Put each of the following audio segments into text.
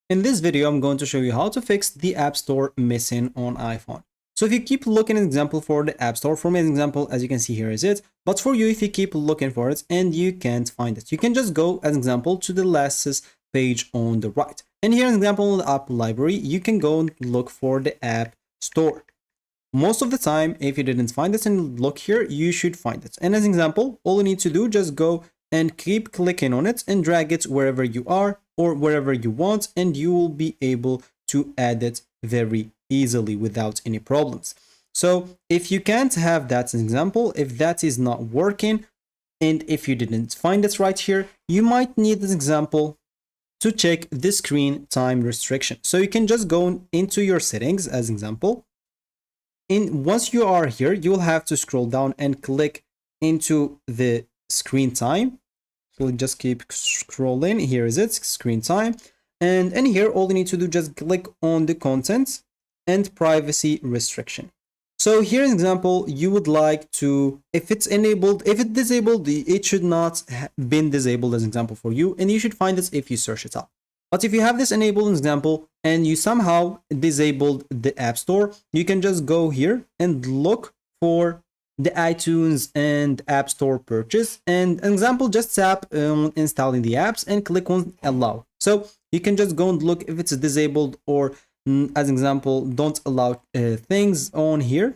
In this video, I'm going to show you how to fix the App Store missing on iPhone. So if you keep looking at an example for the App Store, for me an example, as you can see here is it, but for you, if you keep looking for it and you can't find it, you can just go as an example to the last page on the right. And here an example in the app library, you can go and look for the App Store. Most of the time, if you didn't find it and look here, you should find it. And as an example, all you need to do, just go and keep clicking on it and drag it wherever you are or wherever you want, and you will be able to add it very easily without any problems. So if you can't have that as an example, if that is not working, and if you didn't find it right here, you might need this example to check the screen time restriction. So you can just go into your settings as an example. Once you are here, you will have to scroll down and click into the screen time. So we'll just keep scrolling. Here is it, screen time. And in here, all you need to do, just click on the content and privacy restriction. So here an example, you would like to, if it's enabled, if it's disabled, it should not have been disabled as an example for you. And you should find this if you search it up. But if you have this enabled, an example, and you somehow disabled the App Store, you can just go here and look for the iTunes and App Store purchase. And an example, just tap installing the apps and click on allow. So you can just go and look if it's disabled or as an example, don't allow things on here.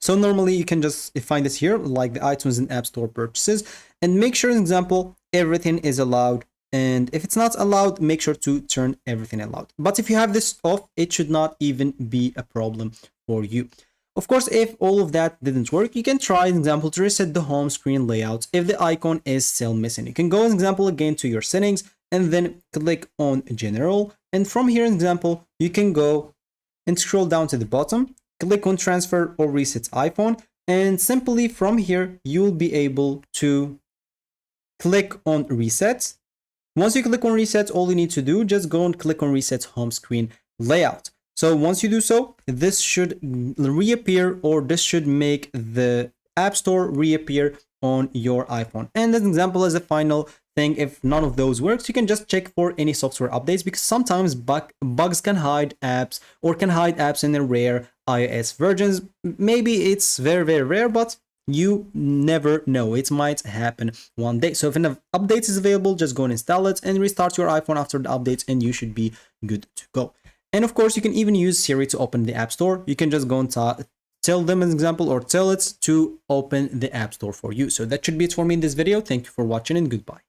So normally you can just find this here, like the iTunes and App Store purchases, and make sure, an example, everything is allowed. And if it's not allowed, make sure to turn everything allowed. But if you have this off, it should not even be a problem for you. Of course, if all of that didn't work, you can try, an example, to reset the home screen layout if the icon is still missing. You can go, an example, again to your settings and then click on general. And from here, an example, you can go and scroll down to the bottom, click on transfer or reset iPhone. And simply from here, you'll be able to click on reset. Once you click on reset, all you need to do, just go and click on reset home screen layout. So once you do so, this should reappear, or this should make the App Store reappear on your iPhone. And as an example, as a final thing, if none of those works, you can just check for any software updates, because sometimes bugs can hide apps or can hide apps in the rare iOS versions. Maybe it's very, very rare, but you never know, it might happen one day. So if an update is available, just go and install it and restart your iPhone after the updates, and you should be good to go. And of course, you can even use Siri to open the App Store. You can just go and tell them an example, or tell it to open the App Store for you. So that should be it for me in this video. Thank you for watching, and goodbye.